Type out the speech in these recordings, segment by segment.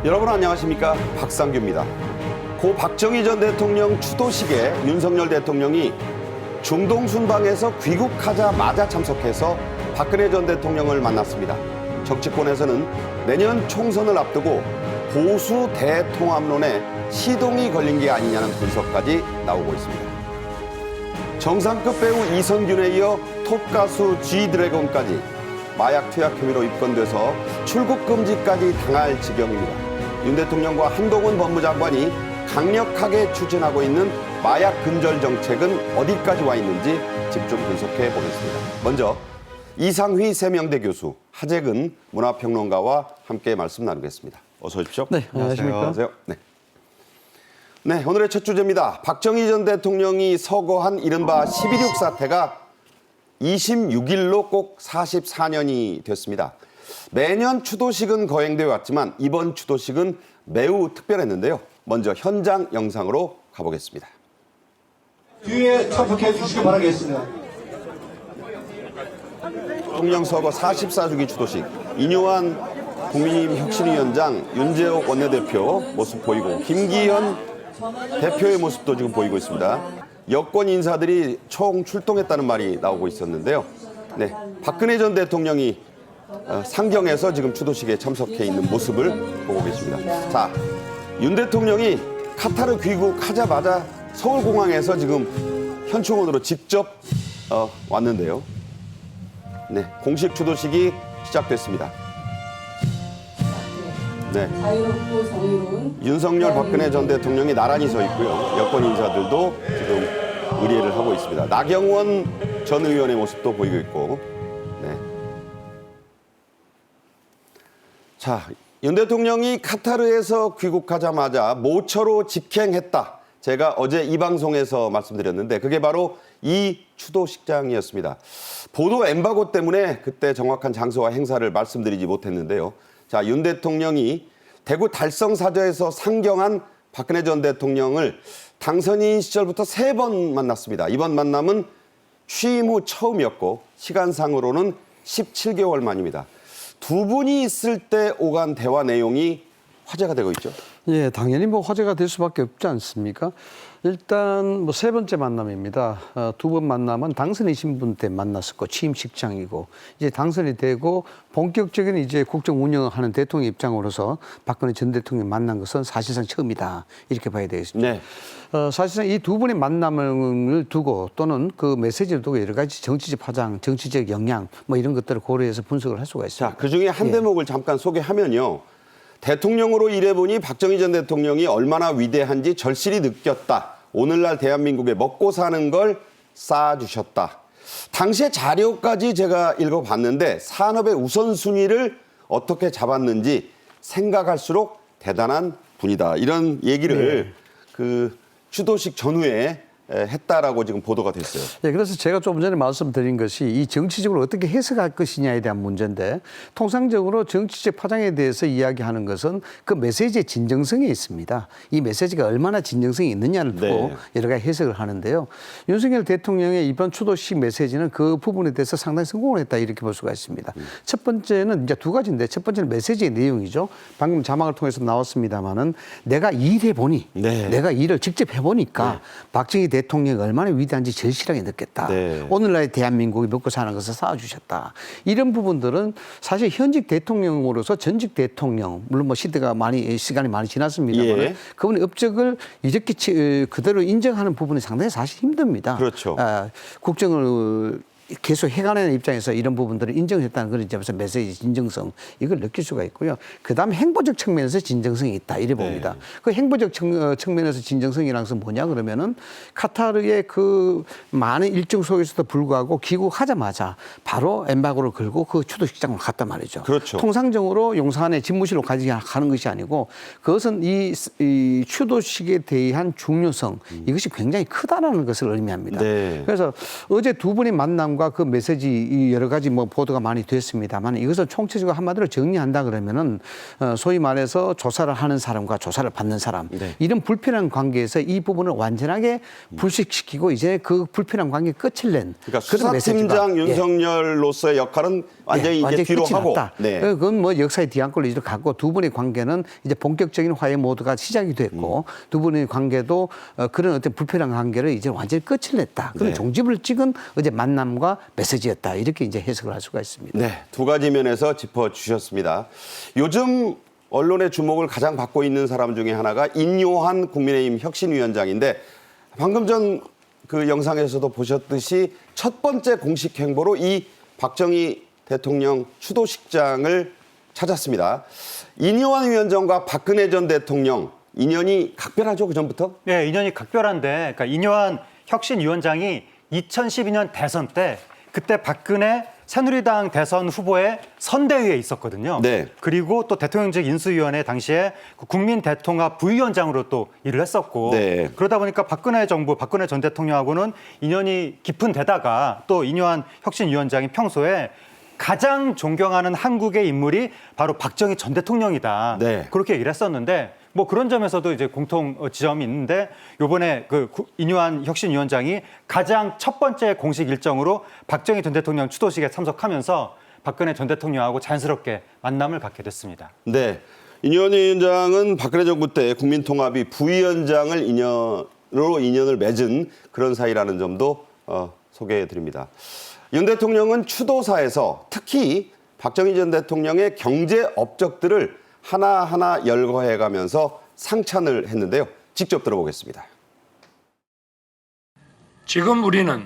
여러분 안녕하십니까? 박상규입니다. 고 박정희 전 대통령 추도식에 윤석열 대통령이 중동 순방에서 귀국하자마자 참석해서 박근혜 전 대통령을 만났습니다. 정치권에서는 내년 총선을 앞두고 보수 대통합론에 시동이 걸린 게 아니냐는 분석까지 나오고 있습니다. 정상급 배우 이선균에 이어 톱가수 G드래곤까지 마약 투약 혐의로 입건돼서 출국 금지까지 당할 지경입니다. 윤 대통령과 한동훈 법무장관이 강력하게 추진하고 있는 마약 근절 정책은 어디까지 와 있는지 집중 분석해 보겠습니다. 먼저 이상휘 세명대 교수, 하재근 문화평론가와 함께 말씀 나누겠습니다. 어서 오십시오. 네, 안녕하십니까? 네, 오늘의 첫 주제입니다. 박정희 전 대통령이 서거한 이른바 11.6 사태가 26일로 꼭 44년이 됐습니다. 매년 추도식은 거행되어 왔지만 이번 추도식은 매우 특별했는데요. 먼저 현장 영상으로 가보겠습니다. 뒤에 참석해 주시기 바라겠습니다. 대통령 서거 44주기 추도식, 인요한 국민의힘 혁신위원장, 윤재옥 원내대표 모습 보이고 김기현 대표의 모습도 지금 보이고 있습니다. 여권 인사들이 총 출동했다는 말이 나오고 있었는데요. 네, 박근혜 전 대통령이 상경에서 지금 추도식에 참석해 있는 모습을 보고 계십니다. 자, 윤 대통령이 카타르 귀국하자마자 서울공항에서 지금 현충원으로 직접 왔는데요. 네, 공식 추도식이 시작됐습니다. 네, 자유롭고 정의로운 윤석열, 박근혜 전 대통령이 나란히 서 있고요. 여권 인사들도 지금 의례를 하고 있습니다. 나경원 전 의원의 모습도 보이고 있고. 네. 자, 윤 대통령이 카타르에서 귀국하자마자 모처로 직행했다. 제가 어제 이 방송에서 말씀드렸는데 그게 바로 이 추도식장이었습니다. 보도 엠바고 때문에 그때 정확한 장소와 행사를 말씀드리지 못했는데요. 자, 윤 대통령이 대구 달성사저에서 상경한 박근혜 전 대통령을 당선인 시절부터 3번 만났습니다. 이번 만남은 취임 후 처음이었고 시간상으로는 17개월 만입니다. 두 분이 있을 때 오간 대화 내용이 화제가 되고 있죠. 예, 당연히 뭐 화제가 될 수밖에 없지 않습니까? 일단 뭐 3번째 만남입니다. 2번 만남은 당선인 신분 때 만났었고 취임식장이고 이제 당선이 되고 본격적인 이제 국정 운영을 하는 대통령 입장으로서 박근혜 전 대통령이 만난 것은 사실상 처음이다 이렇게 봐야 되겠습니다. 네. 사실상 이 두 분의 만남을 두고 또는 그 메시지를 두고 여러 가지 정치적 파장, 정치적 영향 뭐 이런 것들을 고려해서 분석을 할 수가 있습니다. 자, 그중에 한 대목을 잠깐 소개하면요. 대통령으로 일해보니 박정희 전 대통령이 얼마나 위대한지 절실히 느꼈다. 오늘날 대한민국에 먹고 사는 걸 쌓아주셨다. 당시의 자료까지 제가 읽어봤는데 산업의 우선순위를 어떻게 잡았는지 생각할수록 대단한 분이다. 이런 얘기를 그 추도식 전후에 했다라고 지금 보도가 됐어요. 예, 그래서 제가 조금 전에 말씀드린 것이 이 정치적으로 어떻게 해석할 것이냐에 대한 문제인데 통상적으로 정치적 파장에 대해서 이야기하는 것은 그 메시지의 진정성에 있습니다. 이 메시지가 얼마나 진정성이 있느냐를 두고 네. 여러 가지 해석을 하는데요. 윤석열 대통령의 이번 추도식 메시지는 그 부분에 대해서 상당히 성공을 했다 이렇게 볼 수가 있습니다. 첫 번째는 이제 두 가지인데 첫 번째는 메시지의 내용이죠. 방금 자막을 통해서 나왔습니다마는 내가 일해보니 네. 내가 일을 직접 해보니까 박정희 대통령이 얼마나 위대한지 절실하게 느꼈다. 네. 오늘날 대한민국이 먹고 사는 것을 쌓아주셨다. 이런 부분들은 사실 현직 대통령으로서 전직 대통령, 물론 뭐 시간이 많이 지났습니다만 예. 그분의 업적을 이렇게 그대로 인정하는 부분이 상당히 사실 힘듭니다. 그렇죠. 국정을 계속 해가는 입장에서 이런 부분들을 인정했다는 그런 점에서 메시지 진정성 이걸 느낄 수가 있고요. 그다음에 행보적 측면에서 진정성이 있다 이래 봅니다. 네. 그 행보적 측면에서 진정성이라는 것은 뭐냐 그러면은 카타르의 그 많은 일정 속에서도 불구하고 귀국하자마자 바로 엠바고를 걸고 그 추도식장을 갔단 말이죠. 그렇죠. 통상적으로 용산의 집무실로 가는 것이 아니고 그것은 이 추도식에 대한 중요성 이것이 굉장히 크다라는 것을 의미합니다. 네. 그래서 어제 두 분의 만남과 만남과 그 메시지 이 여러 가지 뭐 보도가 많이 됐습니다만 이것을 총체적으로 한마디로 정리한다 그러면은 소위 말해서 조사를 하는 사람과 조사를 받는 사람 네. 이런 불편한 관계에서 이 부분을 완전하게 불식시키고 이제 그 불편한 관계 끝을 낸 그러니까 그런 메시지가 수사팀장 윤석열로서의 역할은 완전히 이제 뒤로 끝이 하고. 났다. 네. 그건 뭐 역사의 뒤안길로 이제 갔고 두 분의 관계는 이제 본격적인 화해 모드가 시작이 됐고 두 분의 관계도 그런 어떤 불편한 관계를 이제 완전히 끝을 냈다. 그런 네. 종집을 찍은 어제 만남과 메시지였다. 이렇게 이제 해석을 할 수가 있습니다. 네, 두 가지 면에서 짚어주셨습니다. 요즘 언론의 주목을 가장 받고 있는 사람 중에 하나가 인요한 국민의힘 혁신위원장인데 방금 전 그 영상에서도 보셨듯이 첫 번째 공식 행보로 이 박정희 대통령 추도식장을 찾았습니다. 인요한 위원장과 박근혜 전 대통령 인연이 각별하죠, 그전부터? 네, 인연이 각별한데, 그러니까 인요한 혁신위원장이 2012년 대선 때 그때 박근혜 새누리당 대선 후보의 선대위에 있었거든요. 네. 그리고 또 대통령직 인수위원회 당시에 그 국민대통합 부위원장으로 또 일을 했었고 네. 그러다 보니까 박근혜 정부, 박근혜 전 대통령하고는 인연이 깊은 데다가 또 인요한 혁신위원장이 평소에 가장 존경하는 한국의 인물이 바로 박정희 전 대통령이다. 네. 그렇게 얘기를 했었는데 뭐 그런 점에서도 이제 공통 지점이 있는데 요번에 그 인요한 혁신위원장이 가장 첫 번째 공식 일정으로 박정희 전 대통령 추도식에 참석하면서 박근혜 전 대통령하고 자연스럽게 만남을 갖게 됐습니다. 네. 인요한 위원장은 박근혜 정부 때 국민통합이 부위원장을 인연을 맺은 그런 사이라는 점도 소개해 드립니다. 윤 대통령은 추도사에서 특히 박정희 전 대통령의 경제 업적들을 하나하나 열거해 가면서 상찬을 했는데요. 직접 들어보겠습니다. 지금 우리는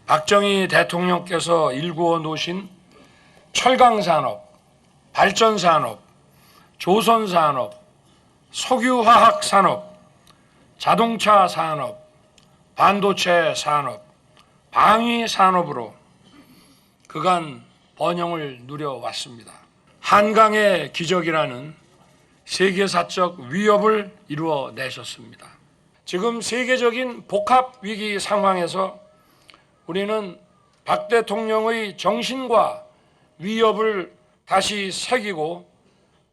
박정희 대통령께서 일구어 놓으신 철강산업, 발전산업, 조선산업, 석유화학산업, 자동차산업, 반도체산업, 방위산업으로 그간 번영을 누려왔습니다. 한강의 기적이라는 세계사적 위협을 이루어내셨습니다. 지금 세계적인 복합위기 상황에서 우리는 박 대통령의 정신과 위협을 다시 새기고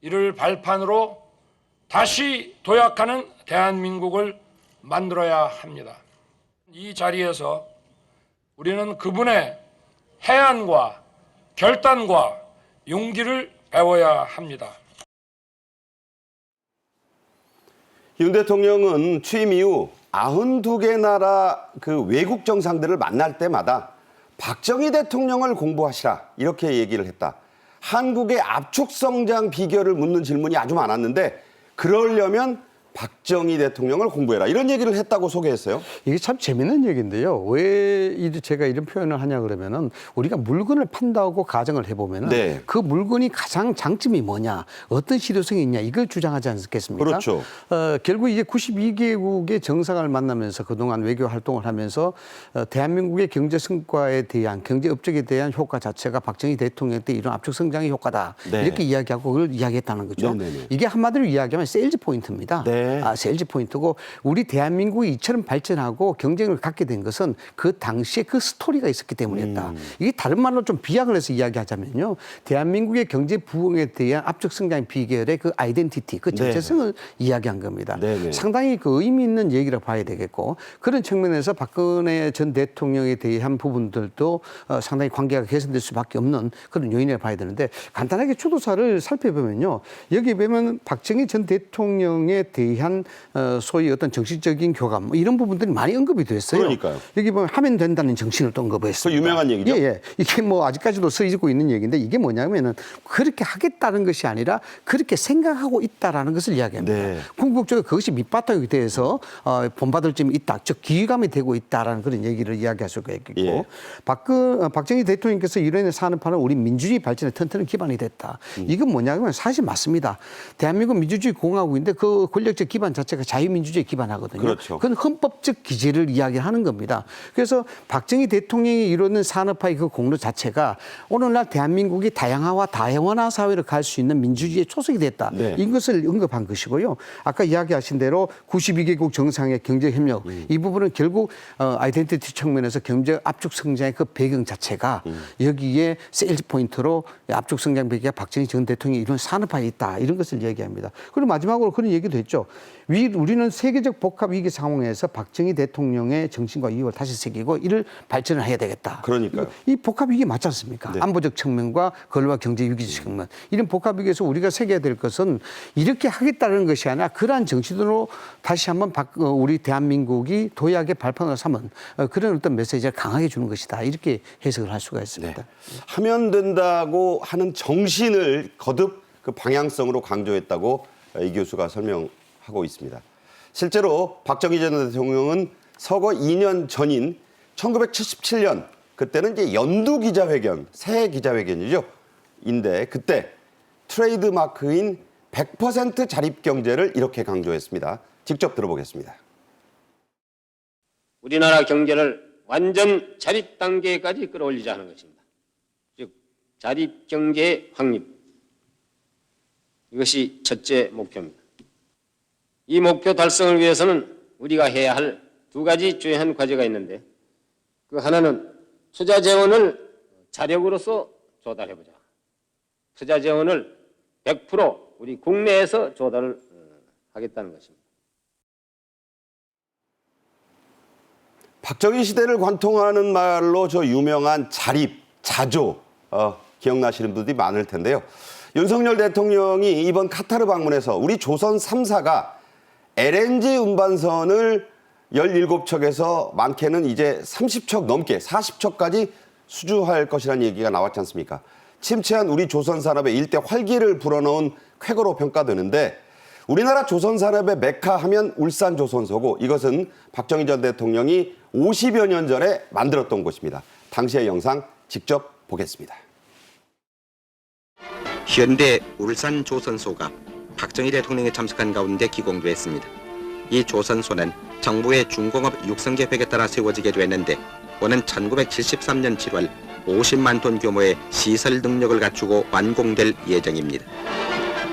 이를 발판으로 다시 도약하는 대한민국을 만들어야 합니다. 이 자리에서 우리는 그분의 해안과 결단과 용기를 배워야 합니다. 윤 대통령은 취임 이후 92개 나라 그 외국 정상들을 만날 때마다 박정희 대통령을 공부하시라 이렇게 얘기를 했다. 한국의 압축 성장 비결을 묻는 질문이 아주 많았는데 그러려면 박정희 대통령을 공부해라 이런 얘기를 했다고 소개했어요. 이게 참 재밌는 얘기인데요. 왜 제가 이런 표현을 하냐 그러면은 우리가 물건을 판다고 가정을 해보면은 네. 그 물건이 가장 장점이 뭐냐, 어떤 실효성이 있냐 이걸 주장하지 않겠습니까? 그렇죠. 결국 이제 92개국의 정상을 만나면서 그동안 외교 활동을 하면서 대한민국의 경제 성과에 대한 경제 업적에 대한 효과 자체가 박정희 대통령 때 이런 압축 성장의 효과다 네. 이렇게 이야기하고 그걸 이야기했다는 거죠. 네네네. 이게 한마디로 이야기하면 세일즈 포인트입니다. 네. 세일즈 포인트고 우리 대한민국이 이처럼 발전하고 경쟁을 갖게 된 것은 그 당시에 그 스토리가 있었기 때문이었다. 이게 다른 말로 좀 비약을 해서 이야기하자면요. 대한민국의 경제 부흥에 대한 압축 성장 비결의 그 아이덴티티, 그 정체성을 이야기한 겁니다. 네네. 상당히 그 의미 있는 얘기라고 봐야 되겠고 그런 측면에서 박근혜 전 대통령에 대한 부분들도 상당히 관계가 개선될 수밖에 없는 그런 요인이라고 봐야 되는데 간단하게 추도사를 살펴보면요. 여기 보면 박정희 전 대통령에 대한 소위 어떤 정신적인 교감 뭐 이런 부분들이 많이 언급이 됐어요. 그러니까요. 여기 보면 하면 된다는 정신을 또 언급했습니다. 그 유명한 얘기죠? 예, 예. 이게 뭐 아직까지도 쓰이고 있는 얘기인데 이게 뭐냐면은 그렇게 하겠다는 것이 아니라 그렇게 생각하고 있다라는 것을 이야기합니다. 네. 궁극적으로 그것이 밑바탕이 돼서 본받을 점이 있다, 즉 기회감이 되고 있다라는 그런 얘기를 이야기할 수가 있겠고 예. 박정희 대통령께서 이론의 산업화는 우리 민주주의 발전에 튼튼한 기반이 됐다. 이건 뭐냐면 사실 맞습니다. 대한민국 민주주의 공화국인데 그 권력적 정치적 기반 자체가 자유민주주의에 기반하거든요. 그렇죠. 그건 헌법적 기제를 이야기하는 겁니다. 그래서 박정희 대통령이 이루는 산업화의 그 공로 자체가 오늘날 대한민국이 다양화와 다양화 사회로 갈 수 있는 민주주의의 초석이 됐다. 네. 이것을 언급한 것이고요. 아까 이야기하신 대로 92개국 정상의 경제협력 이 부분은 결국 아이덴티티 측면에서 경제 압축 성장의 그 배경 자체가 여기에 세일즈 포인트로 압축 성장 배경이 박정희 전 대통령이 이런 산업화에 있다. 이런 것을 얘기합니다. 그리고 마지막으로 그런 얘기도 했죠. 우리는 세계적 복합 위기 상황에서 박정희 대통령의 정신과 이익을 다시 새기고 이를 발전을 해야 되겠다. 그러니까요. 이 복합 위기 맞지 않습니까? 네. 안보적 측면과 근로와 경제 위기적 측면. 이런 복합 위기에서 우리가 새겨야 될 것은 이렇게 하겠다는 것이 아니라 그러한 정신으로 다시 한번 우리 대한민국이 도약의 발판을 삼은 그런 어떤 메시지를 강하게 주는 것이다. 이렇게 해석을 할 수가 있습니다. 네. 하면 된다고 하는 정신을 거듭 그 방향성으로 강조했다고 이 교수가 설명하고 있습니다. 실제로 박정희 전 대통령은 서거 2년 전인 1977년 그때는 이제 연두 기자회견, 새해 기자회견이죠. 인데 그때 트레이드 마크인 100% 자립 경제를 이렇게 강조했습니다. 직접 들어보겠습니다. 우리나라 경제를 완전 자립 단계까지 끌어올리자 하는 것입니다. 즉 자립 경제의 확립. 이것이 첫째 목표입니다. 이 목표 달성을 위해서는 우리가 해야 할 두 가지 중요한 과제가 있는데 그 하나는 투자 재원을 자력으로서 조달해보자. 투자 재원을 100% 우리 국내에서 조달을 하겠다는 것입니다. 박정희 시대를 관통하는 말로 저 유명한 자립, 자조 기억나시는 분들이 많을 텐데요. 윤석열 대통령이 이번 카타르 방문에서 우리 조선 3사가 LNG 운반선을 17척에서 많게는 이제 30척 넘게 40척까지 수주할 것이라는 얘기가 나왔지 않습니까? 침체한 우리 조선 산업의 일대 활기를 불어넣은 쾌거로 평가되는데 우리나라 조선 산업의 메카 하면 울산 조선소고 이것은 박정희 전 대통령이 50여 년 전에 만들었던 곳입니다. 당시의 영상 직접 보겠습니다. 현대 울산 조선소가 박정희 대통령이 참석한 가운데 기공됐습니다. 이 조선소는 정부의 중공업 육성계획에 따라 세워지게 됐는데 오는 1973년 7월 50만 톤 규모의 시설 능력을 갖추고 완공될 예정입니다.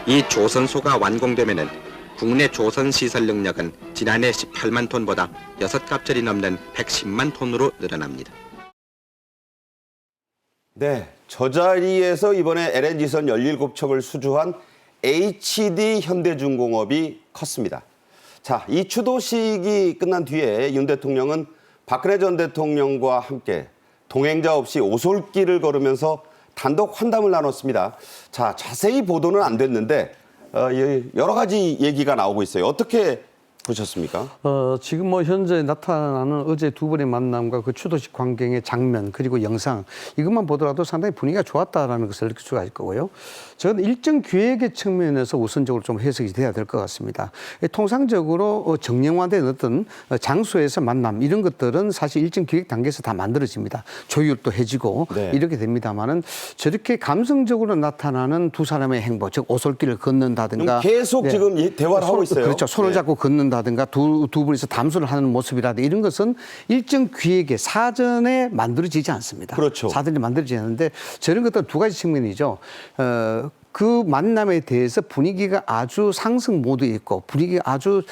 이 조선소가 완공되면은 국내 조선 시설 능력은 지난해 18만 톤보다 6값짜리 넘는 110만 톤으로 늘어납니다. 네, 저 자리에서 이번에 LNG선 17척을 수주한 HD 현대중공업이 컸습니다. 자, 이 추도식이 끝난 뒤에 윤 대통령은 박근혜 전 대통령과 함께 동행자 없이 오솔길을 걸으면서 단독 환담을 나눴습니다. 자, 자세히 보도는 안 됐는데 여러 가지 얘기가 나오고 있어요. 어떻게 보셨습니까? 지금 뭐 현재 나타나는 어제 두 번의 만남과 그 추도식 광경의 장면 그리고 영상 이것만 보더라도 상당히 분위기가 좋았다라는 것을 느낄 수가 있을 거고요. 저는 일정 기획의 측면에서 우선적으로 좀 해석이 돼야 될 것 같습니다. 통상적으로 정량화된 어떤 장소에서 만남 이런 것들은 사실 일정 기획 단계에서 다 만들어집니다. 조율도 해지고 네. 이렇게 됩니다만은 저렇게 감성적으로 나타나는 두 사람의 행보, 즉 오솔길을 걷는다든가 계속 지금 대화를 하고 있어요. 그렇죠. 손을 네. 잡고 걷는다든가 두 분이서 담소를 하는 모습이라든가 이런 것은 일정 기획에 사전에 만들어지지 않습니다. 그렇죠. 사전에 만들어지지 않는데 저런 것들은 두 가지 측면이죠. 그 만남에 대해서 분위기가 아주 상승 모드에 있고 분위기가 아주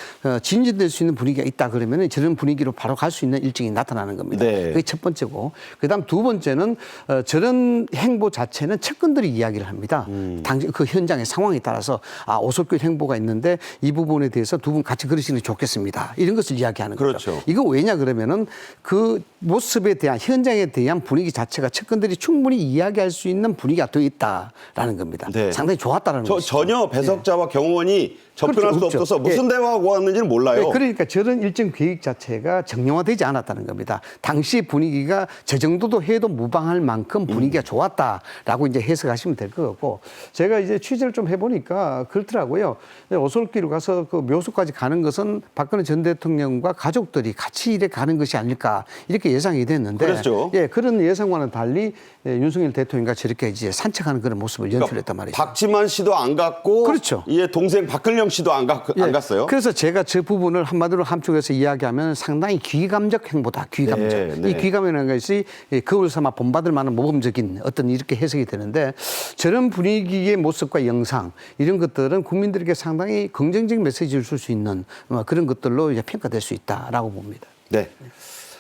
진전될 수 있는 분위기가 있다 그러면 저런 분위기로 바로 갈 수 있는 일정이 나타나는 겁니다. 네. 그게 첫 번째고 그다음 두 번째는 저런 행보 자체는 측근들이 이야기를 합니다. 당시 그 현장의 상황에 따라서 오솔길 행보가 있는데 이 부분에 대해서 두 분 같이 걸으시는 게 좋겠습니다. 이런 것을 이야기하는 거죠. 그렇죠. 이거 왜냐 그러면은 그 모습에 대한 현장에 대한 분위기 자체가 측근들이 충분히 이야기할 수 있는 분위기가 더 있다라는 겁니다. 네. 상당히 좋았다라는 거죠. 전혀 배석자와 경호원이 접근할 그렇죠, 수 없죠. 없어서 무슨 대화하고 왔는지는 몰라요. 네, 그러니까 저런 일정 계획 자체가 정량화되지 않았다는 겁니다. 당시 분위기가 저 정도도 해도 무방할 만큼 분위기가 좋았다라고 이제 해석하시면 될 것 같고 제가 이제 취재를 좀 해보니까 그렇더라고요. 오솔길로 가서 그 묘소까지 가는 것은 박근혜 전 대통령과 가족들이 같이 이래 가는 것이 아닐까 이렇게 예상이 됐는데 그랬죠. 예, 그런 예상과는 달리 윤석열 대통령과 저렇게 이제 산책하는 그런 모습을 연출했단 말이죠. 박지만 씨도 안 갔고, 그렇죠. 예, 동생 박근영 씨도 안 갔어요. 그래서 제가 저 부분을 한마디로 함축해서 이야기하면 상당히 귀감적 행보다. 귀감적. 네, 네. 이 귀감이라는 것이 거울 삼아 본받을 만한 모범적인 어떤 이렇게 해석이 되는데, 저런 분위기의 모습과 영상 이런 것들은 국민들에게 상당히 긍정적인 메시지를 줄 수 있는 그런 것들로 이제 평가될 수 있다라고 봅니다. 네.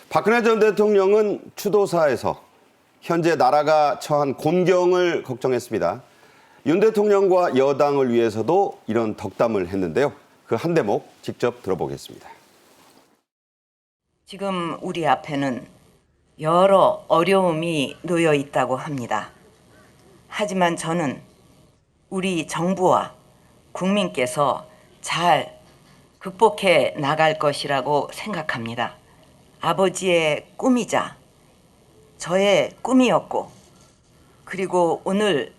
박근혜 전 대통령은 추도사에서 현재 나라가 처한 곤경을 걱정했습니다. 윤 대통령과 여당을 위해서도 이런 덕담을 했는데요. 그 한 대목 직접 들어보겠습니다. 지금 우리 앞에는 여러 어려움이 놓여 있다고 합니다. 하지만 저는 우리 정부와 국민께서 잘 극복해 나갈 것이라고 생각합니다. 아버지의 꿈이자 저의 꿈이었고, 그리고 오늘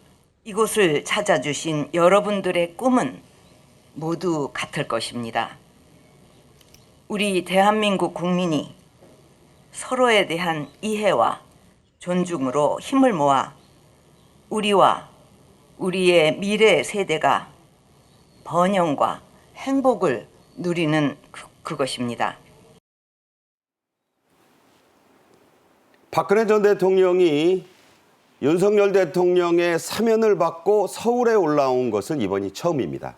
이곳을 찾아주신 여러분들의 꿈은 모두 같을 것입니다. 우리 대한민국 국민이 서로에 대한 이해와 존중으로 힘을 모아 우리와 우리의 미래 세대가 번영과 행복을 누리는 그것입니다. 박근혜 전 대통령이 윤석열 대통령의 사면을 받고 서울에 올라온 것은 이번이 처음입니다.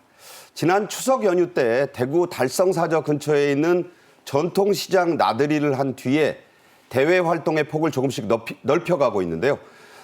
지난 추석 연휴 때 대구 달성사저 근처에 있는 전통시장 나들이를 한 뒤에 대외 활동의 폭을 조금씩 넓혀가고 있는데요.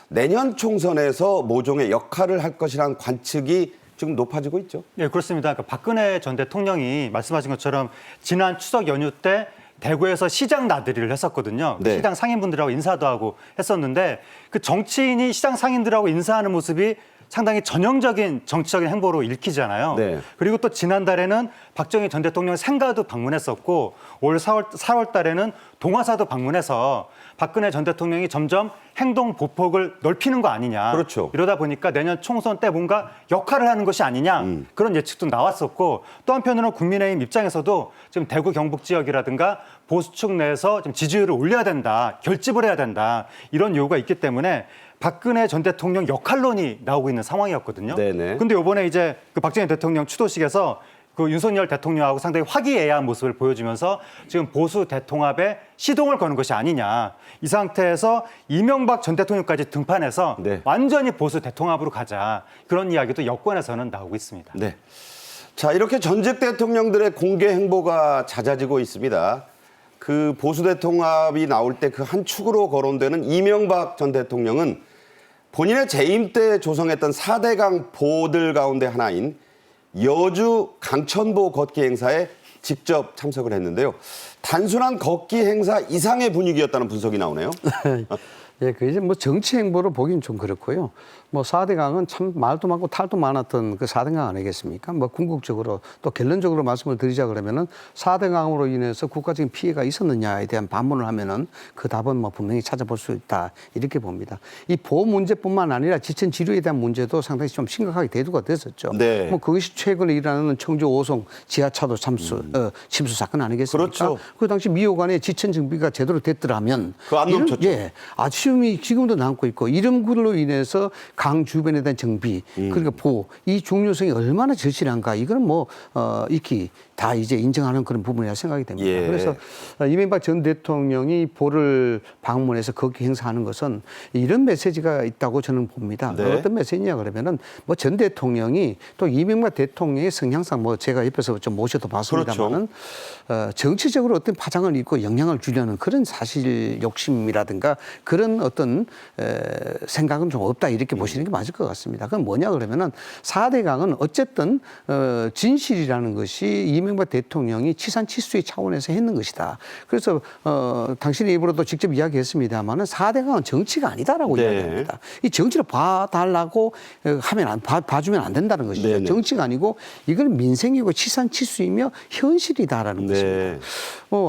내년 총선에서 모종의 역할을 할 것이라는 관측이 지금 높아지고 있죠. 네, 그렇습니다. 그러니까 박근혜 전 대통령이 말씀하신 것처럼 지난 추석 연휴 때 대구에서 시장 나들이를 했었거든요. 네. 시장 상인분들하고 인사도 하고 했었는데, 그 정치인이 시장 상인들하고 인사하는 모습이 상당히 전형적인 정치적인 행보로 읽히잖아요. 네. 그리고 또 지난달에는 박정희 전 대통령 생가도 방문했었고, 올 4월 달에는 동화사도 방문해서 박근혜 전 대통령이 점점 행동 보폭을 넓히는 거 아니냐. 그렇죠. 이러다 보니까 내년 총선 때 뭔가 역할을 하는 것이 아니냐. 그런 예측도 나왔었고, 또 한편으로는 국민의힘 입장에서도 지금 대구 경북 지역이라든가 보수축 내에서 좀 지지율을 올려야 된다. 결집을 해야 된다. 이런 요구가 있기 때문에 박근혜 전 대통령 역할론이 나오고 있는 상황이었거든요. 네네. 근데 이번에 이제 그 박정희 대통령 추도식에서 그 윤석열 대통령하고 상당히 화기애애한 모습을 보여주면서 지금 보수 대통합에 시동을 거는 것이 아니냐. 이 상태에서 이명박 전 대통령까지 등판해서 네. 완전히 보수 대통합으로 가자. 그런 이야기도 여권에서는 나오고 있습니다. 네. 자, 이렇게 전직 대통령들의 공개 행보가 잦아지고 있습니다. 그 보수 대통합이 나올 때 그 한 축으로 거론되는 이명박 전 대통령은 본인의 재임 때 조성했던 4대강 보들 가운데 하나인 여주 강천보 걷기 행사에 직접 참석을 했는데요. 단순한 걷기 행사 이상의 분위기였다는 분석이 나오네요. 예, 그 이제 뭐 정치 행보로 보기는 좀 그렇고요. 뭐 4대강은 참 말도 많고 탈도 많았던 그 4대강 아니겠습니까? 뭐 궁극적으로 또 결론적으로 말씀을 드리자 그러면은 4대강으로 인해서 국가적인 피해가 있었느냐에 대한 반문을 하면은 그 답은 뭐 분명히 찾아볼 수 있다. 이렇게 봅니다. 이 보호 문제뿐만 아니라 지천 지류에 대한 문제도 상당히 좀 심각하게 대두가 됐었죠. 네. 뭐 그것이 최근에 일어나는 청주 5송 지하차도 침수 사건 아니겠습니까? 그렇죠. 그 당시 미호관에 지천 정비가 제대로 됐더라면 그거 안 넘쳤죠. 예, 아쉬움이 지금도 남고 있고 이름으로 인해서 강 주변에 대한 정비 그러니까 보호 이 중요성이 얼마나 절실한가 이거는 뭐 익히 다 이제 인정하는 그런 부분이라 생각이 됩니다. 예. 그래서 이명박 전 대통령이 보를 방문해서 거기 행사하는 것은 이런 메시지가 있다고 저는 봅니다. 네. 어떤 메시지냐 그러면은 뭐 전 대통령이 또 이명박 대통령의 성향상 뭐 제가 옆에서 좀 모셔도 봤습니다만은 정치적으로 어떤 파장을 입고 영향을 주려는 그런 사실 욕심이라든가 그런 어떤 생각은 좀 없다 이렇게 보시는 게 맞을 것 같습니다. 그건 뭐냐 그러면은 4대강은 어쨌든 진실이라는 것이 이명박 대통령이 치산치수의 차원에서 했는 것이다. 그래서 당신의 입으로도 직접 이야기했습니다만은 4대강은 정치가 아니다라고 네. 이야기합니다. 이 정치를 봐달라고 하면 봐주면 안 된다는 것이죠. 네네. 정치가 아니고 이건 민생이고 치산치수이며 현실이다라는 네. 것입니다.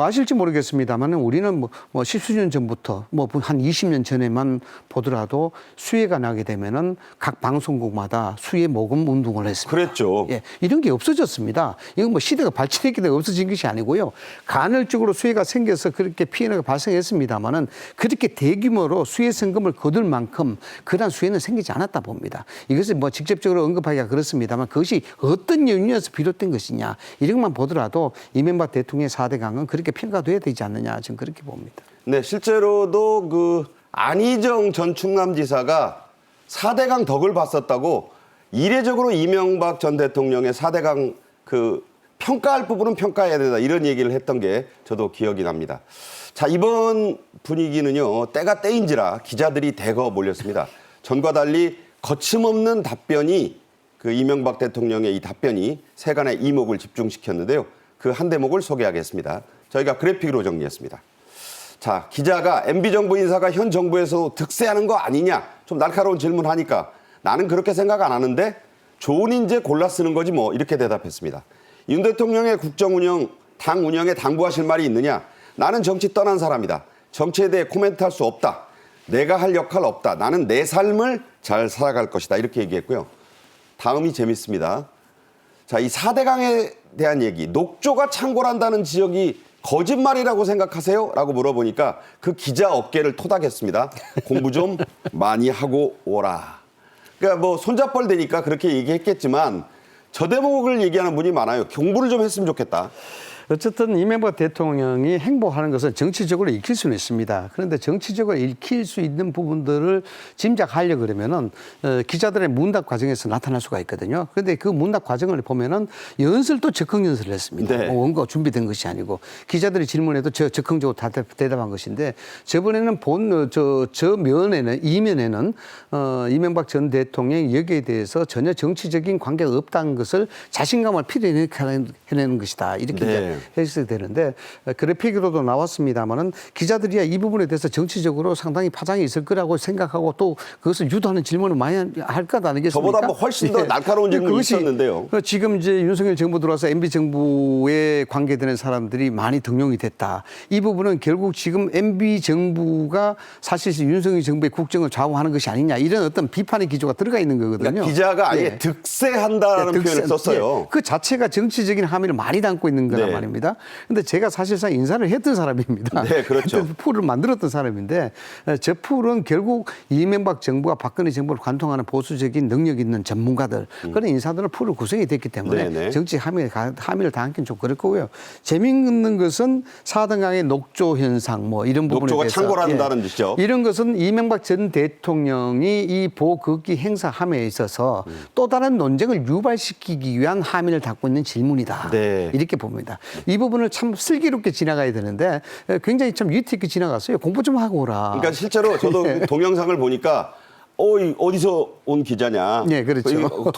아실지 모르겠습니다만 우리는 뭐 십수년 전부터 뭐 한 20년 전에만 보더라도 수해가 나게 되면은 각 방송국마다 수해 모금 운동을 했습니다. 그랬죠. 예, 이런 게 없어졌습니다. 이건 뭐 시대가 발진했기 때문에 없어진 것이 아니고요. 간헐적으로 수해가 생겨서 그렇게 피해가 발생했습니다만은 그렇게 대규모로 수해 성금을 거둘 만큼 그러한 수해는 생기지 않았다 봅니다. 이것을 뭐 직접적으로 언급하기가 그렇습니다만 그것이 어떤 요인에서 비롯된 것이냐 이런 것만 보더라도 이명박 대통령의 4대 강은 그렇게 평가돼야 되지 않느냐 저는 그렇게 봅니다. 네, 실제로도 그 안희정 전 충남지사가 4대강 덕을 봤었다고 이례적으로 이명박 전 대통령의 4대강 그 평가할 부분은 평가해야 된다 이런 얘기를 했던 게 저도 기억이 납니다. 자, 이번 분위기는요, 때가 때인지라 기자들이 대거 몰렸습니다. 전과 달리 거침없는 답변이 그 이명박 대통령의 이 답변이 세간의 이목을 집중시켰는데요. 그 한 대목을 소개하겠습니다. 저희가 그래픽으로 정리했습니다. 자, 기자가 MB정부 인사가 현 정부에서 득세하는 거 아니냐 좀 날카로운 질문하니까 나는 그렇게 생각 안 하는데 좋은 인재 골라 쓰는 거지 뭐 이렇게 대답했습니다. 윤 대통령의 국정 운영, 당 운영에 당부하실 말이 있느냐? 나는 정치 떠난 사람이다. 정치에 대해 코멘트할 수 없다. 내가 할 역할 없다. 나는 내 삶을 잘 살아갈 것이다. 이렇게 얘기했고요. 다음이 재밌습니다. 자, 이 4대강에 대한 얘기. 녹조가 창궐한다는 지역이 거짓말이라고 생각하세요? 라고 물어보니까 그 기자 어깨를 토닥였습니다. 공부 좀 많이 하고 오라. 그러니까 뭐 손잡벌 되니까 그렇게 얘기했겠지만 저 대목을 얘기하는 분이 많아요. 공부를 좀 했으면 좋겠다. 어쨌든 이명박 대통령이 행보하는 것은 정치적으로 읽힐 수는 있습니다. 그런데 정치적으로 읽힐 수 있는 부분들을 짐작하려 그러면은 기자들의 문답 과정에서 나타날 수가 있거든요. 그런데 그 문답 과정을 보면은 연설도 적극 연설을 했습니다. 네. 원고 준비된 것이 아니고 기자들이 질문해도 적극적으로 대답한 것인데 저번에는 저 면에는 이면에는 이명박 전 대통령이 여기에 대해서 전혀 정치적인 관계가 없다는 것을 자신감을 필요해내는 것이다. 이렇게 네. 해석이 되는데 그래픽으로도 나왔습니다만은 기자들이 이 부분에 대해서 정치적으로 상당히 파장이 있을 거라고 생각하고 또 그것을 유도하는 질문을 많이 할 것 아니겠습니까? 저보다 뭐 훨씬 더 날카로운 질문이 있었는데요. 지금 이제 윤석열 정부 들어와서 MB 정부에 관계되는 사람들이 많이 등용이 됐다. 이 부분은 결국 지금 MB 정부가 사실 윤석열 정부의 국정을 좌우하는 것이 아니냐 이런 어떤 비판의 기조가 들어가 있는 거거든요. 그러니까 기자가 아예 네. 득세한다라는 표현을 썼어요. 네. 그 자체가 정치적인 함의를 많이 담고 있는 거란 네. 말입니다. 그런데 제가 사실상 인사를 했던 사람입니다. 네, 그렇죠. 풀을 만들었던 사람인데 저 풀은 결국 이명박 정부와 박근혜 정부를 관통하는 보수적인 능력 있는 전문가들 그런 인사들은 풀을 구성이 됐기 때문에 네네. 정치 정치 함의를 당하기는 좀 그렇고요. 재미있는 것은 4등강의 녹조 현상 뭐 이런 부분에 녹조가 대해서 창궐한다는 뜻이죠. 이런 것은 이명박 전 대통령이 이 보급기 행사 함에 있어서 또 다른 논쟁을 유발시키기 위한 함의를 담고 있는 질문이다. 네. 이렇게 봅니다. 이 부분을 참 슬기롭게 지나가야 되는데 굉장히 참 위트 있게 지나갔어요. 공부 좀 하고 오라. 그러니까 실제로 저도 그 동영상을 보니까 어디서 온 기자냐. 네, 그렇죠.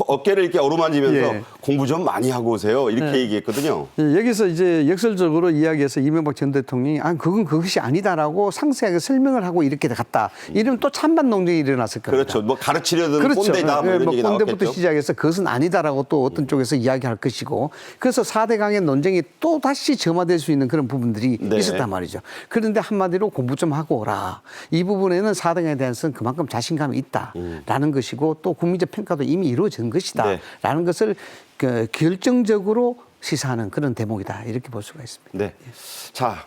어깨를 이렇게 어루만지면서 예. 공부 좀 많이 하고 오세요. 이렇게 얘기했거든요. 여기서 이제 역설적으로 이야기해서 이명박 전 대통령이 그건 그것이 아니다라고 상세하게 설명을 하고 이렇게 갔다. 이러면 또 찬반 논쟁이 일어났을 겁니다. 그렇죠. 뭐 가르치려든 꼰대다 뭐 이런 얘기 꼰대부터 나왔겠죠. 시작해서 그것은 아니다라고 또 어떤 쪽에서 이야기할 것이고 그래서 4대강의 논쟁이 또 다시 점화될 수 있는 그런 부분들이 네. 있었단 말이죠. 그런데 한마디로 공부 좀 하고 오라. 이 부분에는 4대강에 대해서는 그만큼 자신감이 있다라는 것이고 또 국민적 평가도 이미 이루어진 것이다라는 네. 것을 결정적으로 시사하는 그런 대목이다. 이렇게 볼 수가 있습니다. 네. 자,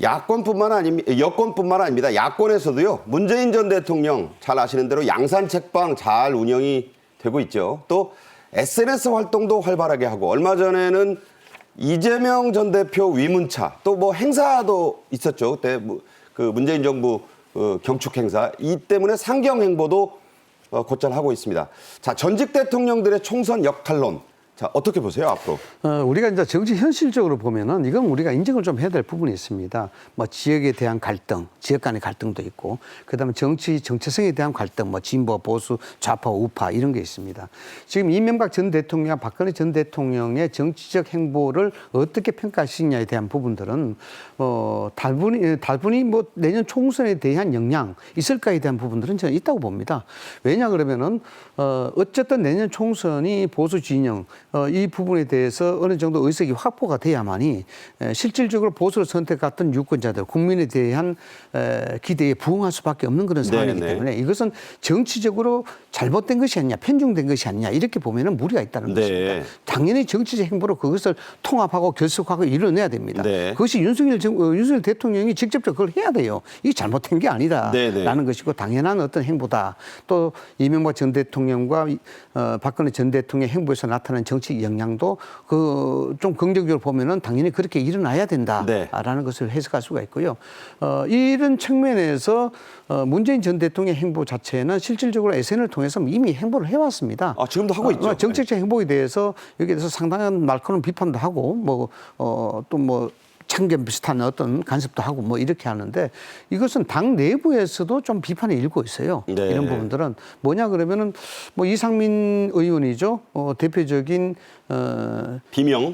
여권뿐만 아닙니다. 야권에서도요. 문재인 전 대통령 잘 아시는 대로 양산 책방 잘 운영이 되고 있죠. 또 SNS 활동도 활발하게 하고 얼마 전에는 이재명 전 대표 위문차 또 뭐 행사도 있었죠. 그때 그 문재인 정부 경축 행사 이 때문에 상경 행보도 곧잘 하고 있습니다. 자, 전직 대통령들의 총선 역할론. 자, 어떻게 보세요, 앞으로? 우리가 이제 정치 현실적으로 보면은 이건 우리가 인정을 좀 해야 될 부분이 있습니다. 뭐 지역에 대한 갈등, 지역 간의 갈등도 있고, 그다음에 정체성에 대한 갈등, 뭐 진보, 보수, 좌파, 우파 이런 게 있습니다. 지금 이명박 전 대통령과 박근혜 전 대통령의 정치적 행보를 어떻게 평가하시냐에 대한 부분들은 달분히 뭐 내년 총선에 대한 영향 있을까에 대한 부분들은 저는 있다고 봅니다. 왜냐 그러면은 어쨌든 내년 총선이 보수 진영 이 부분에 대해서 어느 정도 의석이 확보가 돼야만이 실질적으로 보수를 선택했던 유권자들, 국민에 대한 기대에 부응할 수밖에 없는 그런 상황이기 네네. 때문에 이것은 정치적으로 잘못된 것이 아니냐, 편중된 것이 아니냐 이렇게 보면은 무리가 있다는 네. 것입니다. 당연히 정치적 행보로 그것을 통합하고 결속하고 이뤄내야 됩니다. 네. 그것이 윤석열 대통령이 직접적으로 그걸 해야 돼요. 이게 잘못된 게 아니다라는 것이고 당연한 어떤 행보다. 또 이명박 전 대통령과 박근혜 전 대통령의 행보에서 나타나는 정치 영향도 좀 긍정적으로 보면은 당연히 그렇게 일어나야 된다라는 것을 해석할 수가 있고요. 이런 측면에서 문재인 전 대통령의 행보 자체는 실질적으로 SNS를 통해서 이미 행보를 해왔습니다. 아, 지금도 하고 있죠. 정책적 행보에 대해서 여기에 대해서 상당한 날카로운 비판도 하고 또 참견 비슷한 어떤 간섭도 하고 이렇게 하는데 이것은 당 내부에서도 좀 비판이 일고 있어요. 네. 이런 부분들은 뭐냐 그러면은 이상민 의원이죠. 대표적인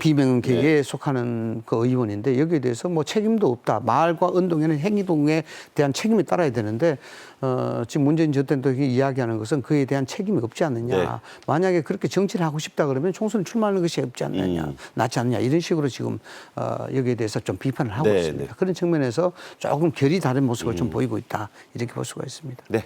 비명계에 속하는 그 의원인데 여기에 대해서 책임도 없다. 말과 언동에는 행동에 대한 책임이 따라야 되는데 지금 문재인 전 대통령이 이야기하는 것은 그에 대한 책임이 없지 않느냐. 네. 만약에 그렇게 정치를 하고 싶다 그러면 총선을 출마하는 것이 없지 않느냐. 낫지 않느냐. 이런 식으로 지금 여기에 대해서 좀 비판을 하고 네, 있습니다. 네. 그런 측면에서 조금 결이 다른 모습을 좀 보이고 있다. 이렇게 볼 수가 있습니다. 네.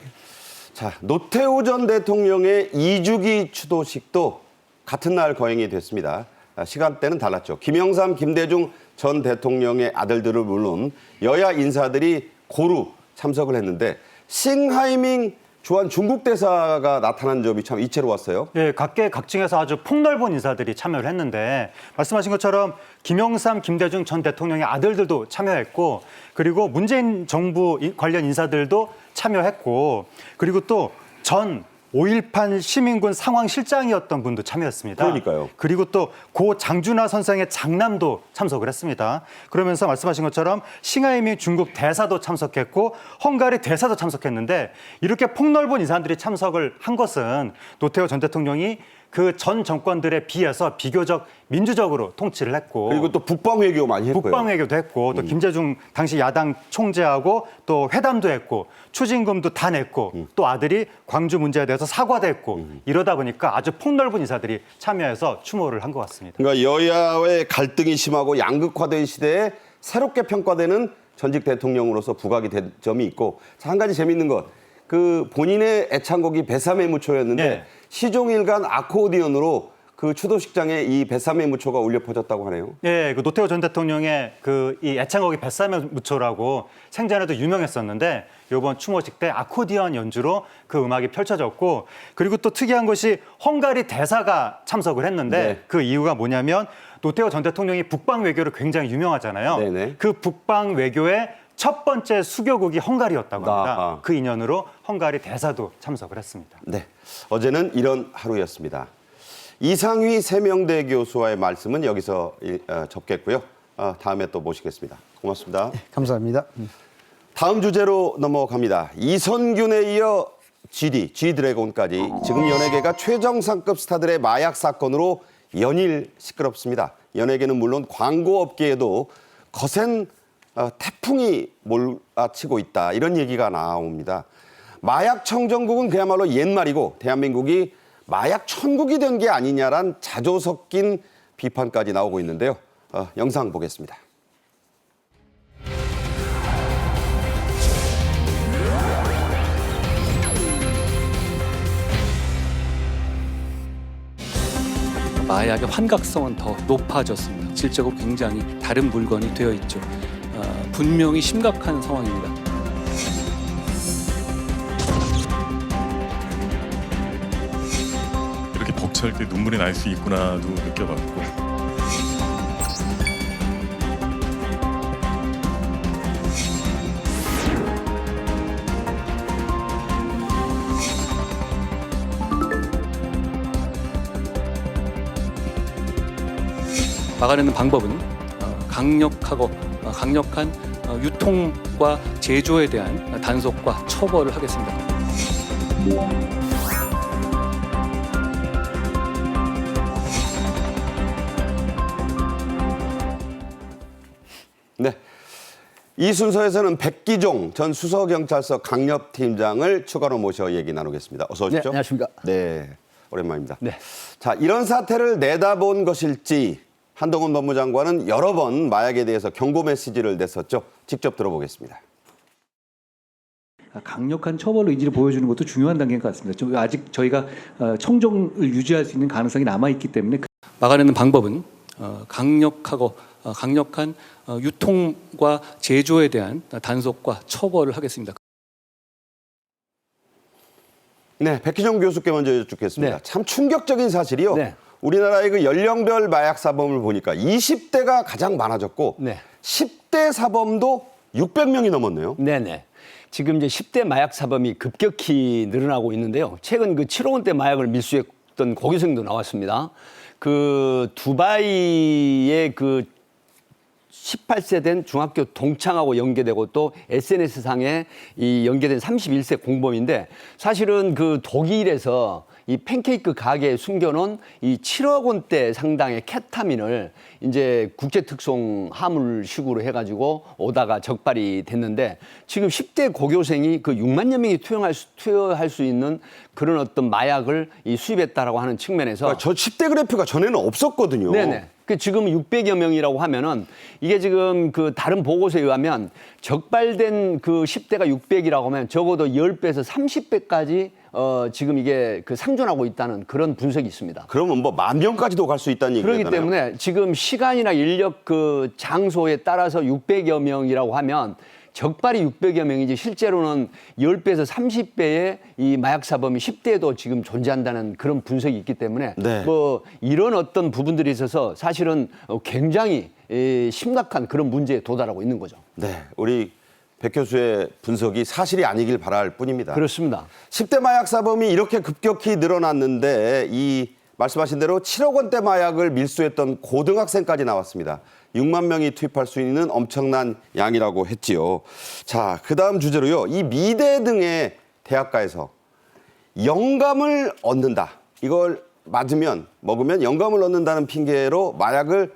자, 노태우 전 대통령의 2주기 추도식도 같은 날 거행이 됐습니다. 시간대는 달랐죠. 김영삼, 김대중 전 대통령의 아들들을 물론 여야 인사들이 고루 참석을 했는데 싱하이밍 주한 중국 대사가 나타난 점이 참 이채로웠어요. 예, 각계각층에서 아주 폭넓은 인사들이 참여를 했는데 말씀하신 것처럼 김영삼, 김대중 전 대통령의 아들들도 참여했고 그리고 문재인 정부 관련 인사들도 참여했고 그리고 또 전 5.18 시민군 상황실장이었던 분도 참여했습니다. 그러니까요. 그리고 또 고 장준하 선생의 장남도 참석을 했습니다. 그러면서 말씀하신 것처럼 싱하이밍 중국 대사도 참석했고 헝가리 대사도 참석했는데 이렇게 폭넓은 인사들이 참석을 한 것은 노태우 전 대통령이 그 전 정권들에 비해서 비교적 민주적으로 통치를 했고 그리고 또 북방 외교 많이 했고요. 북방 외교도 했고 또 김대중 당시 야당 총재하고 또 회담도 했고 추징금도 다 냈고 또 아들이 광주 문제에 대해서 사과도 했고 이러다 보니까 아주 폭넓은 인사들이 참여해서 추모를 한 것 같습니다. 그러니까 여야의 갈등이 심하고 양극화된 시대에 새롭게 평가되는 전직 대통령으로서 부각이 된 점이 있고 자, 한 가지 재밌는 것. 그 본인의 애창곡이 배삼의 무초였는데 네. 시종일관 아코디언으로 그 추도식장에 이 배삼의 무초가 울려 퍼졌다고 하네요. 예, 그 노태우 전 대통령의 그 이 애창곡이 뱃삼의 무초라고 생전에도 유명했었는데 이번 추모식 때 아코디언 연주로 그 음악이 펼쳐졌고 그리고 또 특이한 것이 헝가리 대사가 참석을 했는데 네. 그 이유가 뭐냐면 노태우 전 대통령이 북방 외교로 굉장히 유명하잖아요. 네네. 그 북방 외교의 첫 번째 수교국이 헝가리였다고 합니다. 아하. 그 인연으로 헝가리 대사도 참석을 했습니다. 네, 어제는 이런 하루였습니다. 이상휘 세명대 교수와의 말씀은 여기서 접겠고요. 다음에 또 모시겠습니다. 고맙습니다. 감사합니다. 다음 주제로 넘어갑니다. 이선균에 이어 G드래곤까지 지금 연예계가 최정상급 스타들의 마약 사건으로 연일 시끄럽습니다. 연예계는 물론 광고업계에도 거센 태풍이 몰아치고 있다. 이런 얘기가 나옵니다. 마약 청정국은 그야말로 옛말이고 대한민국이 마약 천국이 된 게 아니냐란 자조 섞인 비판까지 나오고 있는데요. 영상 보겠습니다. 마약의 환각성은 더 높아졌습니다. 실적으로 굉장히 다른 물건이 되어 있죠. 분명히 심각한 상황입니다. 이렇게 벅찰 때 눈물이 날 수 있구나도 느껴봤고 막아내는 방법은 강력한 유통과 제조에 대한 단속과 처벌을 하겠습니다. 네. 이 순서에서는 백기종 전 수서경찰서 강력팀장을 추가로 모셔 얘기 나누겠습니다. 어서 오십시오. 네, 안녕하십니까. 네. 오랜만입니다. 네. 자, 이런 사태를 내다본 것일지 한동훈 법무장관은 여러 번 마약에 대해서 경고 메시지를 냈었죠. 직접 들어보겠습니다. 강력한 처벌 의지를 보여주는 것도 중요한 단계인 것 같습니다. 아직 저희가 청정을 유지할 수 있는 가능성이 남아 있기 때문에 막아내는 방법은 강력한 유통과 제조에 대한 단속과 처벌을 하겠습니다. 네, 백희정 교수께 먼저 여쭙겠습니다. 네. 참 충격적인 사실이요. 네. 우리나라의 그 연령별 마약 사범을 보니까 20대가 가장 많아졌고 네. 10대 사범도 600명이 넘었네요. 네네. 지금 이제 10대 마약 사범이 급격히 늘어나고 있는데요. 최근 그 7억 원대 마약을 밀수했던 고교생도 나왔습니다. 그 두바이의 그 18세 된 중학교 동창하고 연계되고 또 SNS상에 이 연계된 31세 공범인데 사실은 그 독일에서 이 팬케이크 가게에 숨겨놓은 이 7억 원대 상당의 케타민을 이제 국제특송 화물식으로 해가지고 오다가 적발이 됐는데 지금 10대 고교생이 그 6만여 명이 투여할 수 있는 그런 어떤 마약을 이 수입했다라고 하는 측면에서 그러니까 저 10대 그래프가 전에는 없었거든요. 네네. 그 지금 600여 명이라고 하면은 이게 지금 그 다른 보고서에 의하면 적발된 그 10대가 600이라고 하면 적어도 10배에서 30배까지 지금 이게 그 상존하고 있다는 그런 분석이 있습니다. 그러면 뭐 10,000명까지도 갈 수 있다는 얘기잖아요. 그렇기 때문에 지금 시간이나 인력 그 장소에 따라서 600여 명이라고 하면 적발이 600여 명이지 실제로는 10배에서 30배의 이 마약 사범이 10대에도 지금 존재한다는 그런 분석이 있기 때문에 네. 뭐 이런 어떤 부분들이 있어서 사실은 굉장히 심각한 그런 문제에 도달하고 있는 거죠. 네, 우리 백 교수의 분석이 사실이 아니길 바랄 뿐입니다. 그렇습니다. 10대 마약 사범이 이렇게 급격히 늘어났는데 이 말씀하신 대로 7억 원대 마약을 밀수했던 고등학생까지 나왔습니다. 6만 명이 투입할 수 있는 엄청난 양이라고 했지요. 자, 그다음 주제로요. 이 미대 등의 대학가에서 영감을 얻는다. 이걸 먹으면 영감을 얻는다는 핑계로 마약을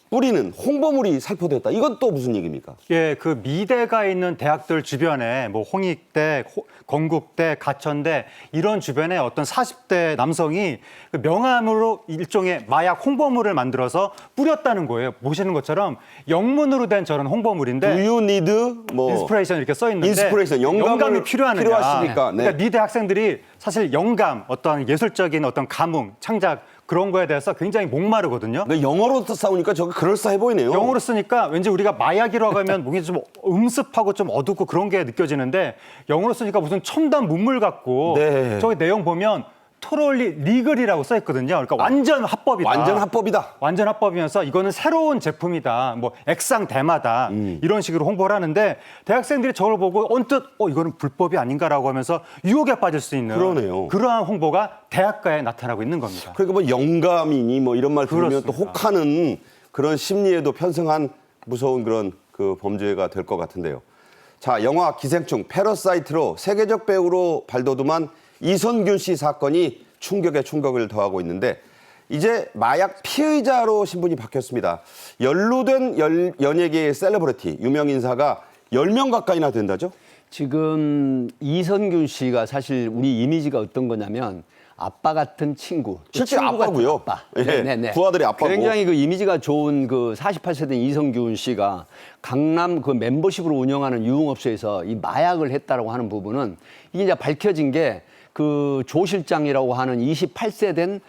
뿌리는 홍보물이 살포됐다. 이건 또 무슨 얘기입니까? 예, 그 미대가 있는 대학들 주변에 뭐 홍익대, 건국대, 가천대 이런 주변에 어떤 40대 남성이 그 명함으로 일종의 마약 홍보물을 만들어서 뿌렸다는 거예요. 보시는 것처럼 영문으로 된 저런 홍보물인데 Do you need 뭐 인스피레이션 이렇게 써 있는데 인스피레이션, 영감이 필요하느냐. 필요하시니까. 네. 그러니까 미대 학생들이 사실 영감, 어떤 예술적인 어떤 감흥, 창작 그런 거에 대해서 굉장히 목마르거든요. 근데 영어로 싸우니까 저거 그럴싸해 보이네요. 영어로 쓰니까 왠지 우리가 마약이라고 하면 뭔가 좀 음습하고 좀 어둡고 그런 게 느껴지는데 영어로 쓰니까 무슨 첨단 문물 같고 네. 저기 내용 보면 토럴리 리글이라고 써 있거든요. 그러니까 완전 합법이다. 완전 합법이다. 완전 합법이면서 이거는 새로운 제품이다. 뭐 액상 대마다 이런 식으로 홍보를 하는데 대학생들이 저걸 보고 언뜻 이거는 불법이 아닌가라고 하면서 유혹에 빠질 수 있는 그러네요. 그러한 홍보가 대학가에 나타나고 있는 겁니다. 그러니까 뭐 영감이니 뭐 이런 말 들으면 또 그렇습니다. 혹하는 그런 심리에도 편승한 무서운 그런 그 범죄가 될 것 같은데요. 자, 영화 기생충 패러사이트로 세계적 배우로 발돋움한 이선균 씨 사건이 충격에 충격을 더하고 있는데 이제 마약 피의자로 신분이 바뀌었습니다. 연루된 연예계의 셀러브리티, 유명 인사가 10명 가까이나 된다죠? 지금 이선균 씨가 사실 우리 이미지가 어떤 거냐면 아빠 같은 친구. 실제 친구 같은 아빠고요. 아빠. 예, 네네네. 부하들의 아빠고. 굉장히 그 이미지가 좋은 그 48세 된 이선균 씨가 강남 그 멤버십으로 운영하는 유흥업소에서 이 마약을 했다라고 하는 부분은 이게 이제 밝혀진 게 그 조 실장이라고 하는 28세 된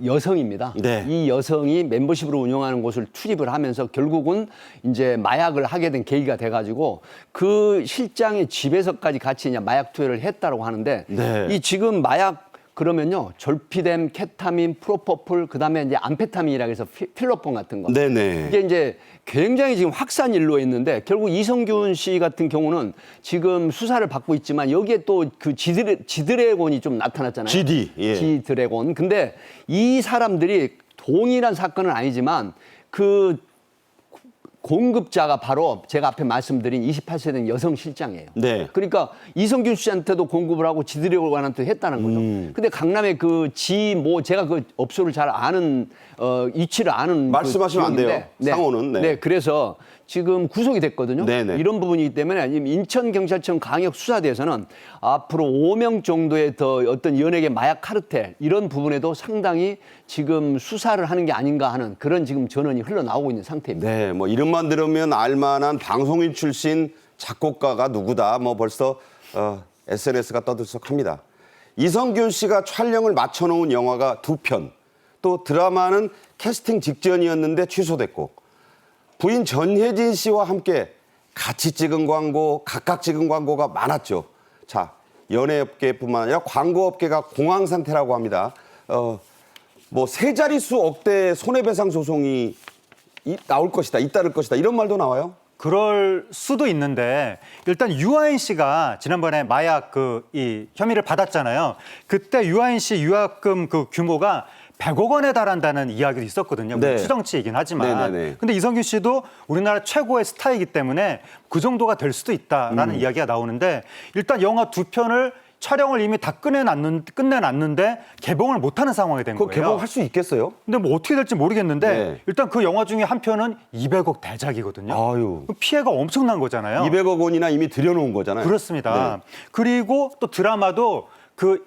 여성입니다. 네. 이 여성이 멤버십으로 운영하는 곳을 출입을 하면서 결국은 이제 마약을 하게 된 계기가 돼가지고 그 실장의 집에서까지 같이 이제 마약 투여를 했다라고 하는데 네. 이 지금 마약 그러면요 졸피뎀, 케타민, 프로포폴 그다음에 이제 암페타민이라고 해서 필로폰 같은 거. 네네. 이게 이제 굉장히 지금 확산 일로에 있는데 결국 이성균 씨 같은 경우는 지금 수사를 받고 있지만 여기에 또 그 지드래곤이 좀 나타났잖아요. GD. 예. 지드래곤. 근데 이 사람들이 동일한 사건은 아니지만 그 공급자가 바로 제가 앞에 말씀드린 28세 된 여성 실장이에요. 네. 그러니까 이성균 씨한테도 공급을 하고 지드래곤한테도 했다는 거죠. 근데 강남에 그 제가 그 업소를 잘 아는 위치를 아는 말씀하시면 안 돼요. 지역인데, 상호는. 네. 네, 그래서 지금 구속이 됐거든요. 네네. 이런 부분이기 때문에 인천경찰청 강력수사대에서는 앞으로 5명 정도의 더 어떤 연예계 마약 카르텔 이런 부분에도 상당히 지금 수사를 하는 게 아닌가 하는 그런 지금 전언이 흘러나오고 있는 상태입니다. 네, 뭐 이름만 들으면 알만한 방송인 출신 작곡가가 누구다. 뭐 벌써 SNS가 떠들썩합니다. 이성균 씨가 촬영을 마쳐놓은 영화가 2편, 또 드라마는 캐스팅 직전이었는데 취소됐고, 부인 전혜진 씨와 함께 같이 찍은 광고, 각각 찍은 광고가 많았죠. 자, 연예업계뿐만 아니라 광고업계가 공황 상태라고 합니다. 뭐 세 자릿수 억대 손해배상 소송이 나올 것이다, 잇따를 것이다 이런 말도 나와요. 그럴 수도 있는데 일단 유아인 씨가 지난번에 마약 이 혐의를 받았잖아요. 그때 유아인 씨 유학금 그 규모가 100억 원에 달한다는 이야기도 있었거든요. 네. 추정치이긴 하지만. 네네네. 근데 이성균 씨도 우리나라 최고의 스타이기 때문에 그 정도가 될 수도 있다라는 이야기가 나오는데 일단 영화 2편을 촬영을 이미 다 끝내놨는데 개봉을 못하는 상황이 된 그거 거예요. 개봉할 수 있겠어요? 근데 뭐 어떻게 될지 모르겠는데 네. 일단 그 영화 중에 한 편은 200억 대작이거든요. 아유. 피해가 엄청난 거잖아요. 200억 원이나 이미 들여놓은 거잖아요. 그렇습니다. 네. 그리고 또 드라마도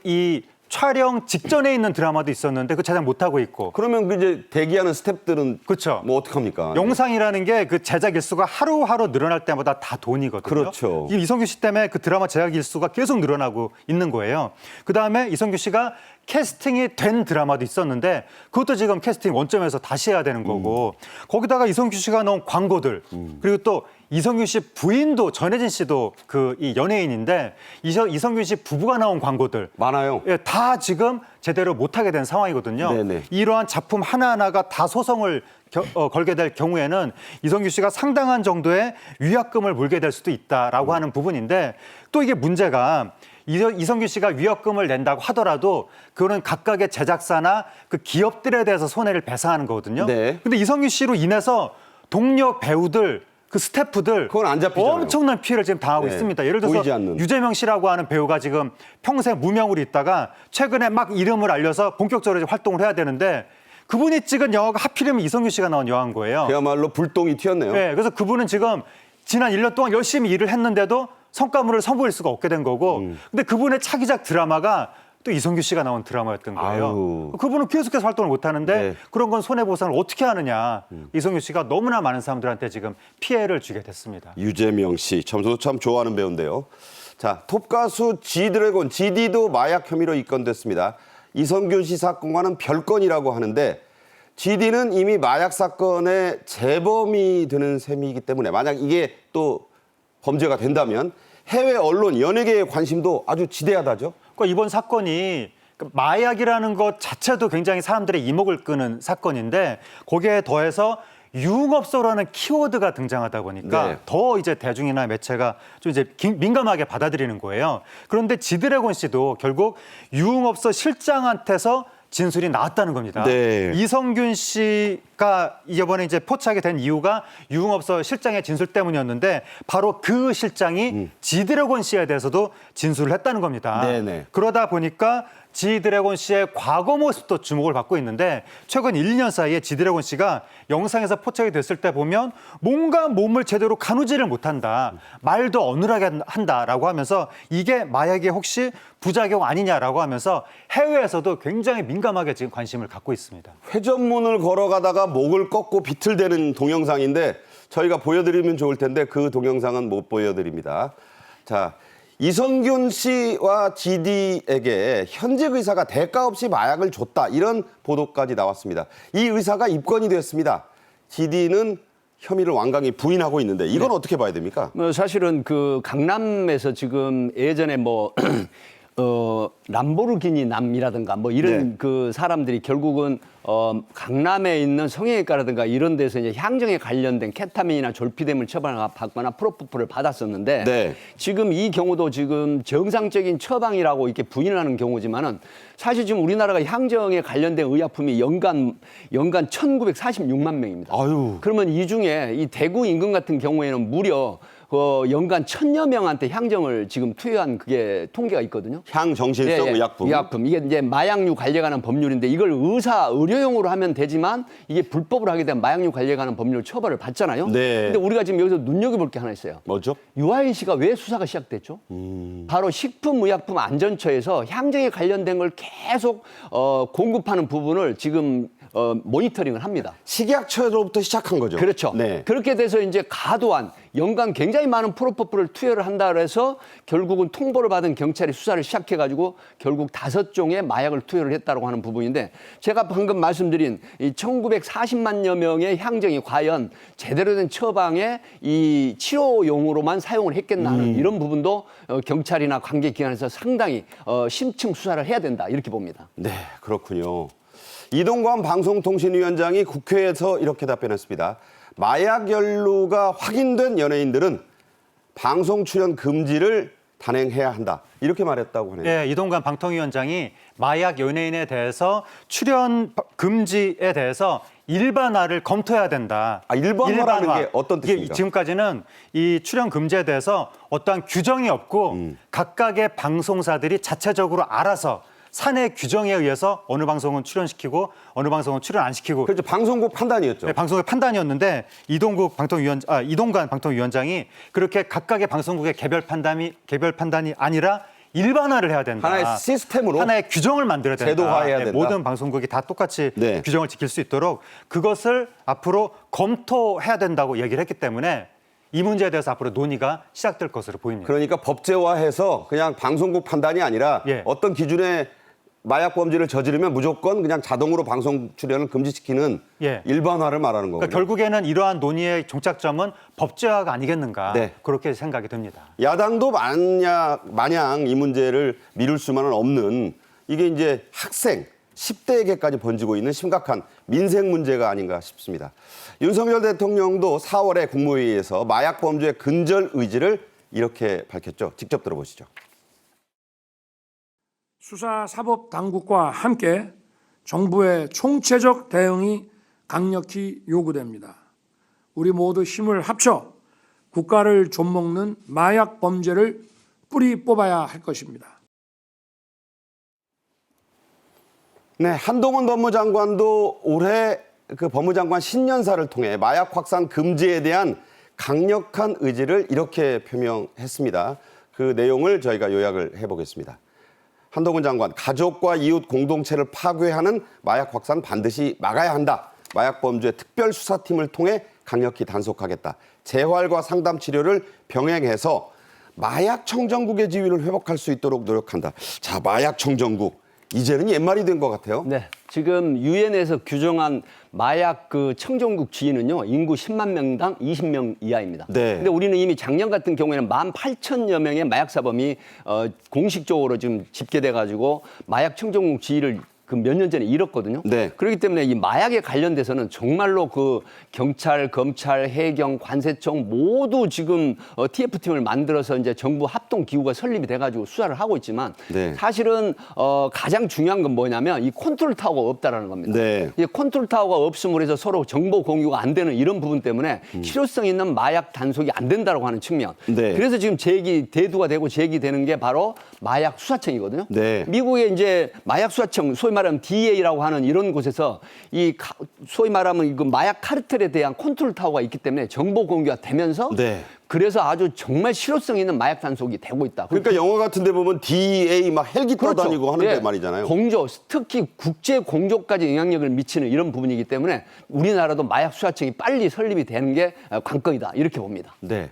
이 촬영 직전에 있는 드라마도 있었는데 그 제작 못 하고 있고. 그러면 이제 대기하는 스태프들은 그렇죠. 뭐 어떡합니까? 영상이라는 게 그 제작 일수가 하루하루 늘어날 때마다 다 돈이거든요. 그렇죠. 이 이성균 씨 때문에 그 드라마 제작 일수가 계속 늘어나고 있는 거예요. 그다음에 이성균 씨가 캐스팅이 된 드라마도 있었는데 그것도 지금 캐스팅 원점에서 다시 해야 되는 거고 거기다가 이성균 씨가 넣은 광고들 그리고 또 이성균 씨 부인도 전혜진 씨도 이 연예인인데 이성균 씨 부부가 나온 광고들 많아요. 예, 다 지금 제대로 못하게 된 상황이거든요. 네네. 이러한 작품 하나하나가 다 소송을 걸게 될 경우에는 이성균 씨가 상당한 정도의 위약금을 물게 될 수도 있다라고 하는 부분인데 또 이게 문제가 이성균 씨가 위약금을 낸다고 하더라도 그거는 각각의 제작사나 그 기업들에 대해서 손해를 배상하는 거거든요. 네. 근데 이성균 씨로 인해서 동료 배우들 그 스태프들 그건 안 잡히잖아요. 엄청난 피해를 지금 당하고 네. 있습니다. 예를 보이지 들어서 않는. 유재명 씨라고 하는 배우가 지금 평생 무명으로 있다가 최근에 막 이름을 알려서 본격적으로 활동을 해야 되는데 그분이 찍은 영화가 하필이면 이성균 씨가 나온 영화인 거예요. 그야말로 불똥이 튀었네요. 네, 그래서 그분은 지금 지난 1년 동안 열심히 일을 했는데도 성과물을 선보일 수가 없게 된 거고 근데 그분의 차기작 드라마가 또 이성균 씨가 나온 드라마였던 거예요. 아유. 그분은 계속해서 활동을 못 하는데 네. 그런 건 손해보상을 어떻게 하느냐. 이성균 씨가 너무나 많은 사람들한테 지금 피해를 주게 됐습니다. 유재명 씨, 저도 참 좋아하는 배우인데요. 자, 톱가수 G드래곤, GD도 마약 혐의로 입건됐습니다. 이성균 씨 사건과는 별건이라고 하는데 GD는 이미 마약 사건의 재범이 되는 셈이기 때문에 만약 이게 또 범죄가 된다면 해외 언론, 연예계의 관심도 아주 지대하다죠. 그러니까 이번 사건이 마약이라는 것 자체도 굉장히 사람들의 이목을 끄는 사건인데 거기에 더해서 유흥업소라는 키워드가 등장하다 보니까 네. 더 이제 대중이나 매체가 좀 이제 민감하게 받아들이는 거예요. 그런데 지드래곤 씨도 결국 유흥업소 실장한테서 진술이 나왔다는 겁니다. 네. 이성균 씨가 이번에 이제 포착이 된 이유가 유흥업소 실장의 진술 때문이었는데 바로 그 실장이 지드래곤 씨에 대해서도 진술을 했다는 겁니다. 네네. 그러다 보니까 지드래곤 씨의 과거 모습도 주목을 받고 있는데 최근 1, 2년 사이에 지드래곤 씨가 영상에서 포착이 됐을 때 보면 뭔가 몸을 제대로 가누지를 못한다. 말도 어눌하게 한다라고 하면서 이게 마약의 혹시 부작용 아니냐라고 하면서 해외에서도 굉장히 민감하게 지금 관심을 갖고 있습니다. 회전문을 걸어가다가 목을 꺾고 비틀대는 동영상인데 저희가 보여드리면 좋을 텐데 그 동영상은 못 보여드립니다. 자, 이성균 씨와 GD에게 현직 의사가 대가 없이 마약을 줬다 이런 보도까지 나왔습니다. 이 의사가 입건이 되었습니다. GD는 혐의를 완강히 부인하고 있는데 이건 어떻게 봐야 됩니까? 뭐 사실은 그 강남에서 지금 예전에 람보르기니 남이라든가 뭐 이런 네. 그 사람들이 결국은 강남에 있는 성형외과라든가 이런 데서 이제 향정에 관련된 케타민이나 졸피뎀을 처방받거나 프로포폴을 받았었는데 네. 지금 지금 이 경우도 지금 정상적인 처방이라고 이렇게 부인을 하는 경우지만은 사실 지금 우리나라가 향정에 관련된 의약품이 연간 1,946만 명입니다. 아유. 그러면 이 중에 이 대구 인근 같은 경우에는 무려 연간 1,000여 명한테 향정을 지금 투여한 그게 통계가 있거든요. 향정신성 의약품. 의약품. 이게 이제 마약류 관리에 관한 법률인데 이걸 의료용으로 하면 되지만 이게 불법으로 하게 되면 마약류 관리에 관한 법률 처벌을 받잖아요. 네. 근데 우리가 지금 여기서 눈여겨볼 게 하나 있어요. 뭐죠? 유아인 씨가 왜 수사가 시작됐죠? 바로 식품의약품안전처에서 향정에 관련된 걸 계속 공급하는 부분을 지금 모니터링을 합니다. 식약처로부터 시작한 거죠. 그렇죠. 네. 그렇게 돼서 이제 과도한 연간 굉장히 많은 프로포폴을 투여를 한다 그래서 결국은 통보를 받은 경찰이 수사를 시작해가지고 결국 5종의 마약을 투여를 했다고 하는 부분인데 제가 방금 말씀드린 이 1940만여 명의 향정이 과연 제대로 된 처방에 이 치료용으로만 사용을 했겠나 하는 이런 부분도 경찰이나 관계기관에서 상당히 심층 수사를 해야 된다 이렇게 봅니다. 네, 그렇군요. 이동관 방송통신위원장이 국회에서 이렇게 답변했습니다. 마약 연루가 확인된 연예인들은 방송 출연 금지를 단행해야 한다. 이렇게 말했다고 하네요. 예, 이동관 방통위원장이 마약 연예인에 대해서 출연 금지에 대해서 일반화를 검토해야 된다. 일반화라는 게 어떤 뜻입니까? 지금까지는 이 출연 금지에 대해서 어떠한 규정이 없고 각각의 방송사들이 자체적으로 알아서 사내 규정에 의해서 어느 방송은 출연시키고 어느 방송은 출연 안 시키고. 그렇죠. 방송국 판단이었죠. 네, 방송의 판단이었는데 이동관 방통위원장이 그렇게 각각의 방송국의 개별 판단이 아니라 일반화를 해야 된다. 하나의 시스템으로 하나의 규정을 만들어야 된다. 제도화해야 된다. 모든 방송국이 다 똑같이 네. 규정을 지킬 수 있도록 그것을 앞으로 검토해야 된다고 얘기를 했기 때문에 이 문제에 대해서 앞으로 논의가 시작될 것으로 보입니다. 그러니까 법제화해서 그냥 방송국 판단이 아니라 예. 어떤 기준에 마약 범죄를 저지르면 무조건 그냥 자동으로 방송 출연을 금지시키는 예. 일반화를 말하는 거고요. 그러니까 결국에는 이러한 논의의 종착점은 법제화가 아니겠는가 네. 그렇게 생각이 듭니다. 야당도 마냥 이 문제를 미룰 수만은 없는 이게 이제 학생 10대에게까지 번지고 있는 심각한 민생 문제가 아닌가 싶습니다. 윤석열 대통령도 4월에 국무회의에서 마약 범죄 근절 의지를 이렇게 밝혔죠. 직접 들어보시죠. 수사사법당국과 함께 정부의 총체적 대응이 강력히 요구됩니다. 우리 모두 힘을 합쳐 국가를 좀먹는 마약 범죄를 뿌리 뽑아야 할 것입니다. 네, 한동훈 법무장관도 올해 그 법무장관 신년사를 통해 마약 확산 금지에 대한 강력한 의지를 이렇게 표명했습니다. 그 내용을 저희가 요약을 해보겠습니다. 한동훈 장관, 가족과 이웃 공동체를 파괴하는 마약 확산 반드시 막아야 한다. 마약 범죄 특별수사팀을 통해 강력히 단속하겠다. 재활과 상담 치료를 병행해서 마약 청정국의 지위를 회복할 수 있도록 노력한다. 자, 마약 청정국. 이제는 옛말이 된 것 같아요. 네, 지금 유엔에서 규정한 마약 그 청정국 지위는요 인구 10만 명당 20명 이하입니다. 네. 근데 우리는 이미 작년 같은 경우에는 18,000여 명의 마약 사범이 공식적으로 지금 집계돼 가지고 마약 청정국 지위를 그 몇 년 전에 잃었거든요. 네. 그렇기 때문에 이 마약에 관련돼서는 정말로 그 경찰, 검찰, 해경, 관세청 모두 지금 TF팀을 만들어서 이제 정부 합동 기구가 설립이 돼가지고 수사를 하고 있지만 네. 사실은 가장 중요한 건 뭐냐면 이 컨트롤 타워가 없다라는 겁니다. 네. 이 컨트롤 타워가 없음으로 해서 서로 정보 공유가 안 되는 이런 부분 때문에 실효성 있는 마약 단속이 안 된다고 하는 측면. 네. 그래서 지금 대두가 되고 제기되는 게 바로 마약 수사청이거든요. 네. 미국의 이제 마약 수사청 소위 말하면 DEA라고 하는 이런 곳에서 소위 말하면 그 마약 카르텔에 대한 컨트롤 타워가 있기 때문에 정보 공유가 되면서 네. 그래서 아주 정말 실효성 있는 마약 단속이 되고 있다. 그러니까 영화 같은 데 보면 DEA 막 헬기 그렇죠. 떠다니고 하는데 예. 말이잖아요. 공조, 특히 국제 공조까지 영향력을 미치는 이런 부분이기 때문에 우리나라도 마약 수사청이 빨리 설립이 되는 게 관건이다. 이렇게 봅니다. 네.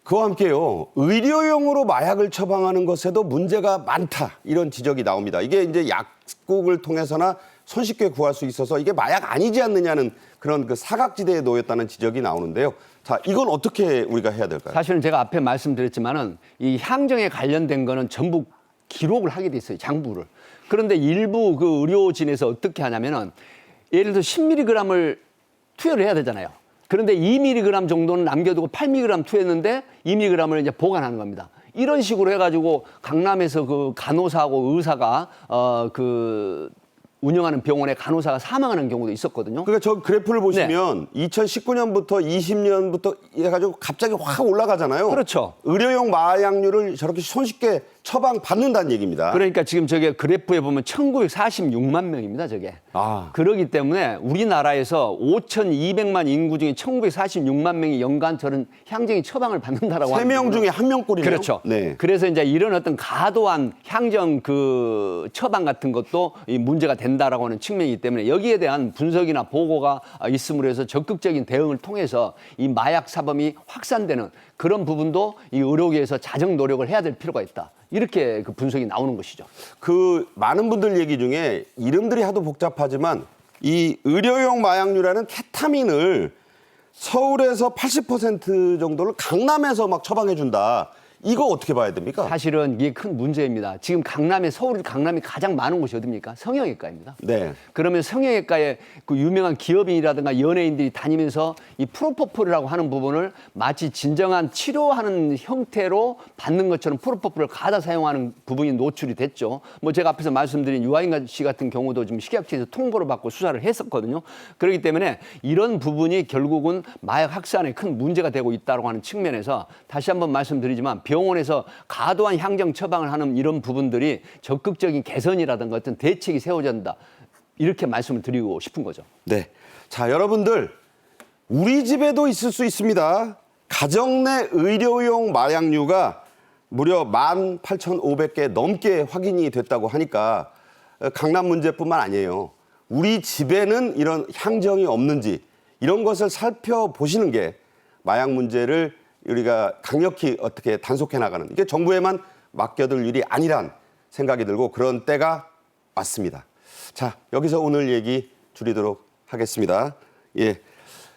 그와 함께요, 의료용으로 마약을 처방하는 것에도 문제가 많다. 이런 지적이 나옵니다. 이게 이제 약국을 통해서나 손쉽게 구할 수 있어서 이게 마약 아니지 않느냐는 그런 그 사각지대에 놓였다는 지적이 나오는데요. 자, 이건 어떻게 우리가 해야 될까요? 사실은 제가 앞에 말씀드렸지만은 이 향정에 관련된 거는 전부 기록을 하게 돼 있어요. 장부를. 그런데 일부 그 의료진에서 어떻게 하냐면은 예를 들어 10mg을 투여를 해야 되잖아요. 그런데 2mg 정도는 남겨두고 8mg 투여했는데 2mg을 이제 보관하는 겁니다. 이런 식으로 해가지고 강남에서 그 간호사하고 의사가 그 운영하는 병원의 간호사가 사망하는 경우도 있었거든요. 그러니까 저 그래프를 보시면 2019년부터 20년부터 해가지고 갑자기 확 올라가잖아요. 그렇죠. 의료용 마약류를 저렇게 손쉽게 처방받는다는 얘기입니다. 그러니까 지금 저게 그래프에 보면 1946만 명입니다, 저게. 아. 그러기 때문에 우리나라에서 5,200만 인구 중에 1946만 명이 연간 저런 향정이 처방을 받는다라고 하는 3명 중에 1명꼴이네요. 그렇죠. 네. 그래서 이제 이런 어떤 과도한 향정 그 처방 같은 것도 이 문제가 된다라고 하는 측면이기 때문에 여기에 대한 분석이나 보고가 있음으로 해서 적극적인 대응을 통해서 이 마약 사범이 확산되는 그런 부분도 이 의료계에서 자정 노력을 해야 될 필요가 있다. 이렇게 그 분석이 나오는 것이죠. 그 많은 분들 얘기 중에 이름들이 하도 복잡하지만 이 의료용 마약류라는 케타민을 서울에서 80% 정도를 강남에서 막 처방해 준다. 이거 어떻게 봐야 됩니까? 사실은 이게 큰 문제입니다. 지금 서울 강남이 가장 많은 곳이 어디입니까? 성형외과입니다. 네. 그러면 성형외과에 그 유명한 기업인이라든가 연예인들이 다니면서 이 프로포폴이라고 하는 부분을 마치 진정한 치료하는 형태로 받는 것처럼 프로포폴을 가다 사용하는 부분이 노출이 됐죠. 뭐 제가 앞에서 말씀드린 유아인 씨 같은 경우도 지금 식약처에서 통보를 받고 수사를 했었거든요. 그렇기 때문에 이런 부분이 결국은 마약 확산에 큰 문제가 되고 있다고 하는 측면에서 다시 한번 말씀드리지만 병원에서 과도한 향정 처방을 하는 이런 부분들이 적극적인 개선이라든가 어떤 대책이 세워져야 한다. 이렇게 말씀을 드리고 싶은 거죠. 네. 자, 여러분들 우리 집에도 있을 수 있습니다. 가정 내 의료용 마약류가 무려 18,500개 넘게 확인이 됐다고 하니까 강남 문제뿐만 아니에요. 우리 집에는 이런 향정이 없는지 이런 것을 살펴보시는 게 마약 문제를 우리가 강력히 어떻게 단속해 나가는 이게 정부에만 맡겨둘 일이 아니란 생각이 들고 그런 때가 왔습니다. 자, 여기서 오늘 얘기 줄이도록 하겠습니다. 예.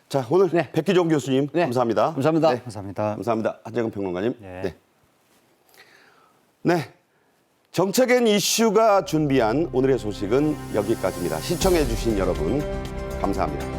자, 오늘 백기종 교수님 감사합니다. 감사합니다. 네. 감사합니다. 감사합니다. 한재근 평론가님. 네. 네. 정책엔 이슈가 준비한 오늘의 소식은 여기까지입니다. 시청해 주신 여러분 감사합니다.